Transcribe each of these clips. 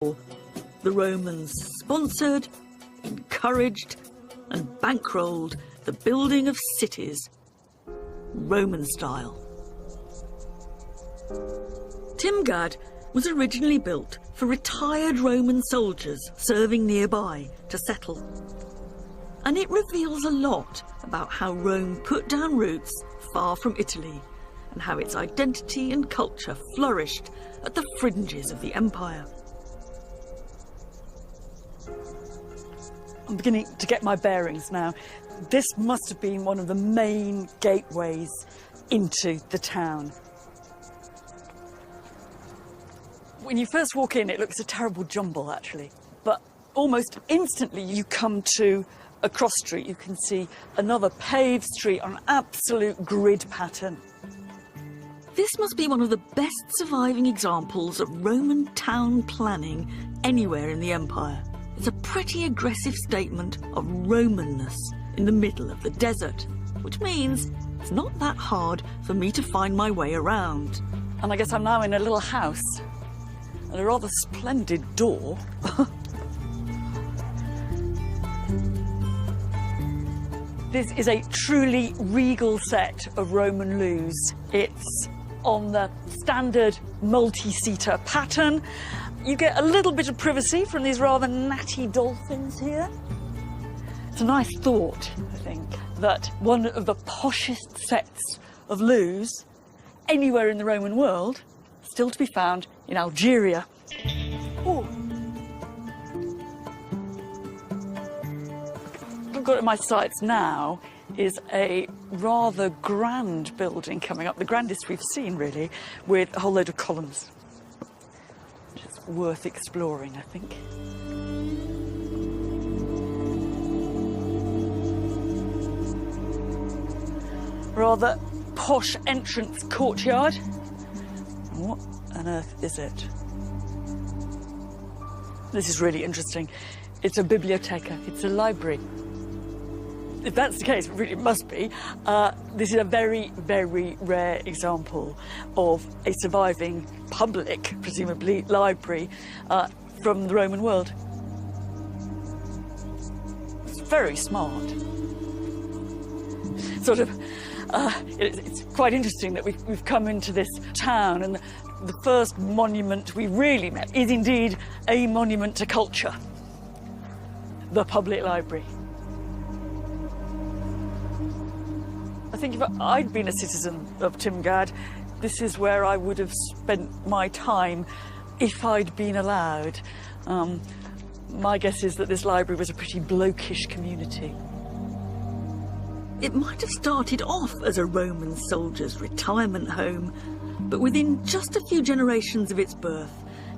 The Romans sponsored, encouraged and bankrolled the building of cities, Roman style. TIMGAD was originally built for retired Roman soldiers serving nearby to settle. And it reveals a lot about how Rome put down roots far from Italy and how its identity and culture flourished at the fringes of the empire. I'm beginning to get my bearings now. This must have been one of the main gateways into the town. When you first walk in, it looks a terrible jumble, actually. But almost instantly, you come to a cross street. You can see another paved street on an absolute grid pattern. This must be one of the best surviving examples of Roman town planning anywhere in the empire. It's a pretty aggressive statement of Romanness in the middle of the desert, which means it's not that hard for me to find my way around. And I guess I'm now in a little house and a rather splendid door. This is a truly regal set of Roman loos. It's on the standard multi-seater pattern. You get a little bit of privacy from these rather natty dolphins here. It's a nice thought, I think, that one of the poshest sets of loos anywhere in the Roman world is still to be found in Algeria. Oh. What I've got in my sights now is a rather grand building coming up, the grandest we've seen, really, with a whole load of columns. Worth exploring, I think. Rather posh entrance courtyard. What on earth is it? This is really interesting. It's a biblioteca, it's a library. If that's the case, it must be. This is a very, very rare example of a surviving public, presumably, library from the Roman world. It's very smart. Sort of, it's quite interesting that we've come into this town and the first monument we really met is indeed a monument to culture. The public library. I think if I'd been a citizen of TIMGAD, this is where I would have spent my time if I'd been allowed. My guess is that this library was a pretty blokish community. It might have started off as a Roman soldier's retirement home, but within just a few generations of its birth,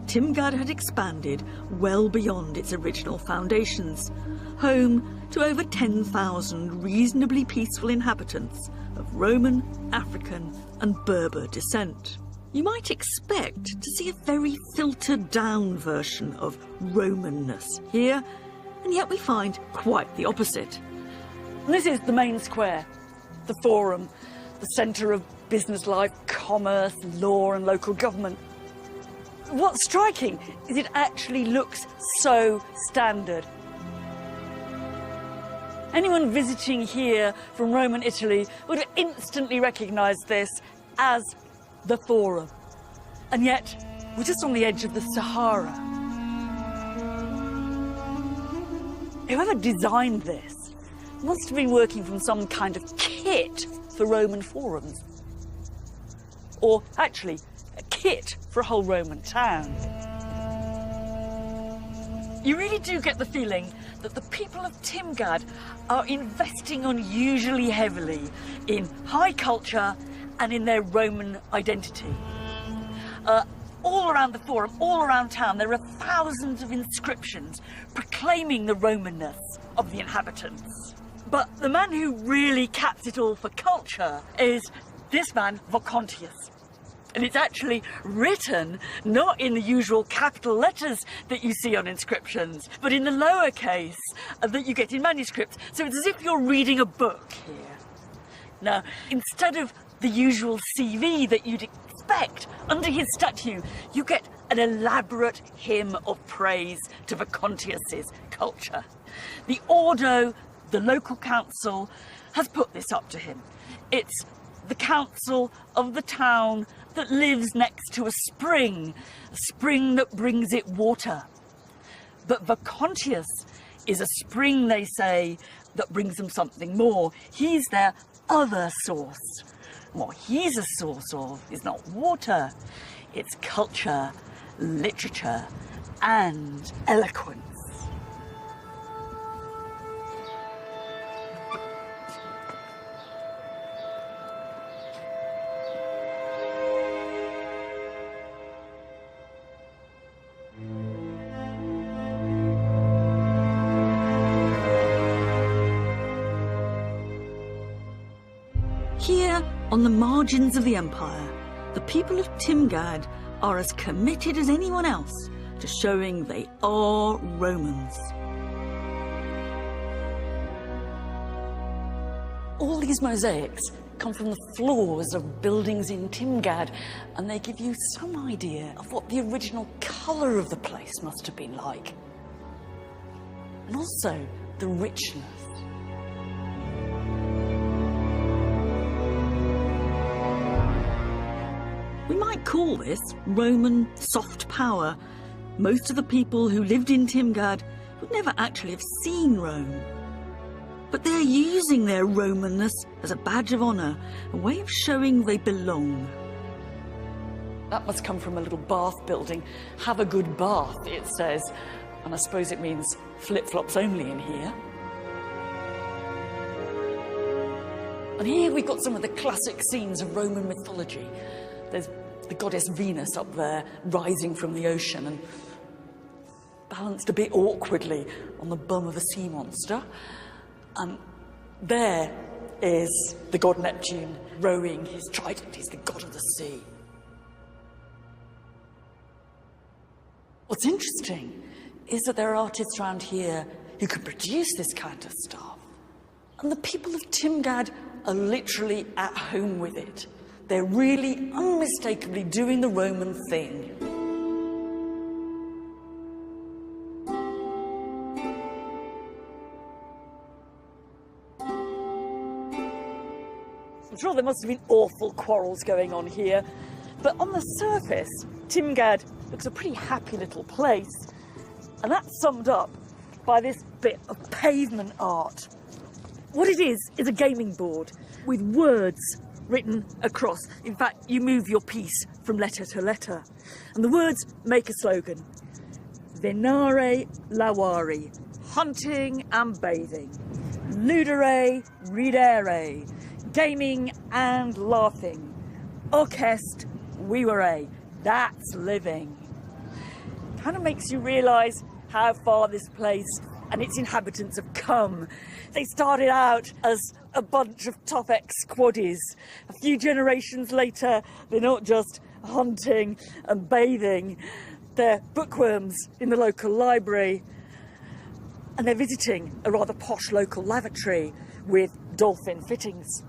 TIMGAD had expanded well beyond its original foundations, home to over 10,000 reasonably peaceful inhabitants of Roman, African and Berber descent. You might expect to see a very filtered down version of Romanness here, and yet we find quite the opposite. This is the main square, the Forum, the centre of business life, commerce, law and local government. What's striking is it actually looks so standard. Anyone visiting here from Roman Italy would have instantly recognised this as the Forum. And yet, we're just on the edge of the Sahara. Whoever designed this must have been working from some kind of kit for Roman forums. Or actually, a kit for a whole Roman town. You really do get the feeling that the people of TIMGAD are investing unusually heavily in high culture and in their Roman identity. All around the Forum, all around town, there are thousands of inscriptions proclaiming the Romanness of the inhabitants. But the man who really caps it all for culture is this man, Vocontius. And it's actually written not in the usual capital letters that you see on inscriptions, but in the lowercase that you get in manuscripts. So it's as if you're reading a book here. Now, instead of the usual CV that you'd respect under his statue, you get an elaborate hymn of praise to Vacontius's culture. The Ordo, the local council, has put this up to him. It's the council of the town that lives next to a spring that brings it water. But Vacontius is a spring, they say, that brings them something more. He's their other source. What he's a source of is not water, it's culture, literature, and eloquence. Here, on the margins of the empire, the people of TIMGAD are as committed as anyone else to showing they are Romans. All these mosaics come from the floors of buildings in TIMGAD, and they give you some idea of what the original colour of the place must have been like. And also the richness. We might call this Roman soft power. Most of the people who lived in TIMGAD would never actually have seen Rome. But they're using their Romanness as a badge of honour, a way of showing they belong. That must come from a little bath building. Have a good bath, it says. And I suppose it means flip-flops only in here. And here we've got some of the classic scenes of Roman mythology. There's the goddess Venus up there, rising from the ocean and balanced a bit awkwardly on the bum of a sea monster. And there is the god Neptune rowing his trident. He's the god of the sea. What's interesting is that there are artists around here who can produce this kind of stuff. And the people of TIMGAD are literally at home with it. They're really unmistakably doing the Roman thing. I'm sure there must have been awful quarrels going on here, but on the surface, TIMGAD looks a pretty happy little place, and that's summed up by this bit of pavement art. What it is a gaming board with words written across. In fact, you move your piece from letter to letter. And the words make a slogan. Venare lavari, hunting and bathing. Ludere ridere, gaming and laughing. Ocest vivere, that's living. Kind of makes you realise how far this place and its inhabitants have come. They started out as a bunch of top ex-squaddies. A few generations later, they're not just hunting and bathing, they're bookworms in the local library, and they're visiting a rather posh local lavatory with dolphin fittings.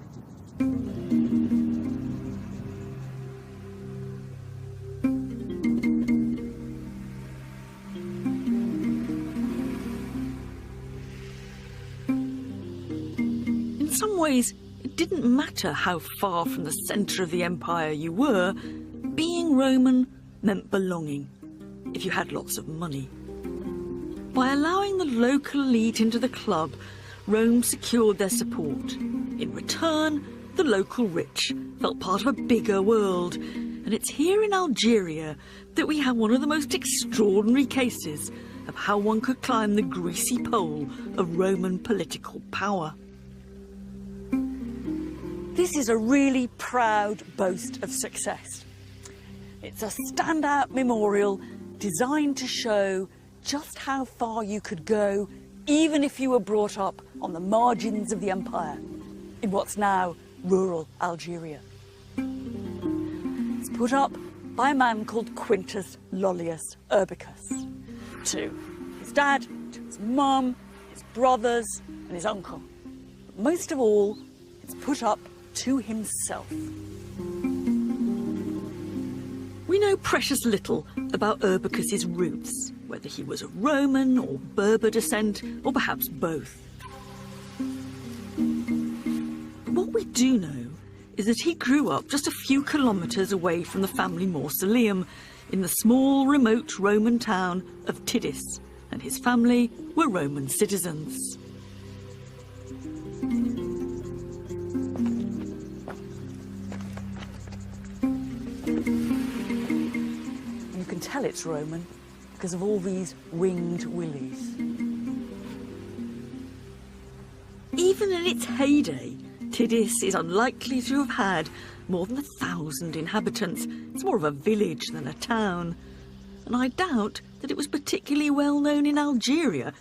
In some ways, it didn't matter how far from the centre of the empire you were. Being Roman meant belonging, if you had lots of money. By allowing the local elite into the club, Rome secured their support. In return, the local rich felt part of a bigger world. And it's here in Algeria that we have one of the most extraordinary cases of how one could climb the greasy pole of Roman political power. This is a really proud boast of success. It's a standout memorial designed to show just how far you could go, even if you were brought up on the margins of the empire, in what's now rural Algeria. It's put up by a man called Quintus Lollius Urbicus, to his dad, to his mum, his brothers, and his uncle. But most of all, it's put up to himself. We know precious little about Urbicus's roots, whether he was of Roman or Berber descent, or perhaps both. But what we do know is that he grew up just a few kilometres away from the family mausoleum in the small, remote Roman town of Tidis, and his family were Roman citizens. You can tell it's Roman because of all these winged willies. Even in its heyday, Tidis is unlikely to have had more than 1,000 inhabitants. It's more of a village than a town. And I doubt that it was particularly well known in Algeria.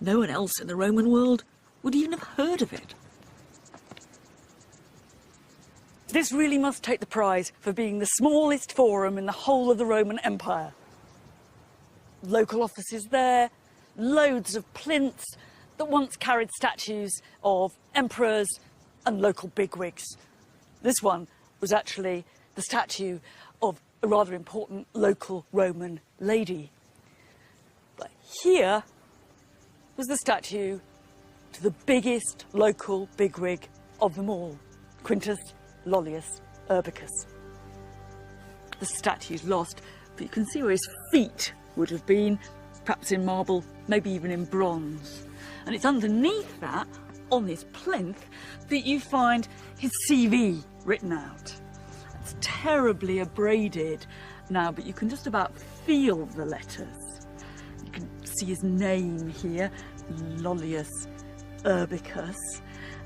No one else in the Roman world would even have heard of it. This really must take the prize for being the smallest forum in the whole of the Roman Empire. Local offices there, loads of plinths that once carried statues of emperors and local bigwigs. This one was actually the statue of a rather important local Roman lady. But here was the statue to the biggest local bigwig of them all, Quintus Lollius Urbicus. The statue's lost, but you can see where his feet would have been, perhaps in marble, maybe even in bronze. And it's underneath that, on this plinth, that you find his CV written out. It's terribly abraded now, but you can just about feel the letters. You can see his name here, Lollius Urbicus.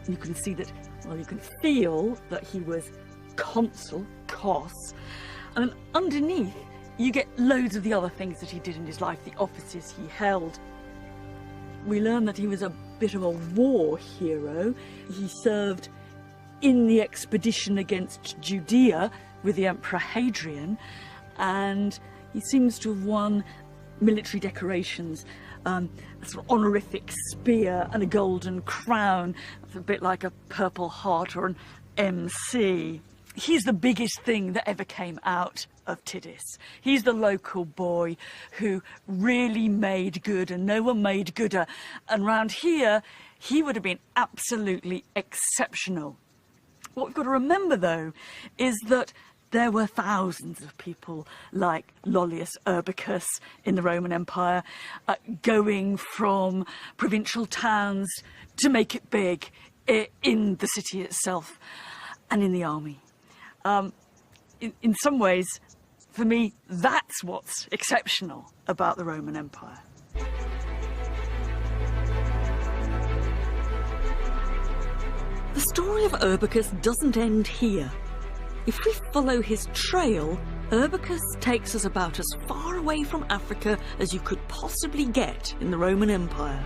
And you can see that, well, you can feel that he was consul, cos. And then underneath, you get loads of the other things that he did in his life, the offices he held. We learn that he was a bit of a war hero. He served in the expedition against Judea with the Emperor Hadrian, and he seems to have won military decorations, a sort of honorific spear and a golden crown. It's a bit like a Purple Heart or an MC. He's the biggest thing that ever came out of Tidis. He's the local boy who really made good, and no one made gooder. And round here, he would have been absolutely exceptional. What we've got to remember, though, is that there were thousands of people like Lollius Urbicus in the Roman Empire, going from provincial towns to make it big in the city itself and in the army. In some ways, for me, that's what's exceptional about the Roman Empire. The story of Urbicus doesn't end here. If we follow his trail, Urbicus takes us about as far away from Africa as you could possibly get in the Roman Empire.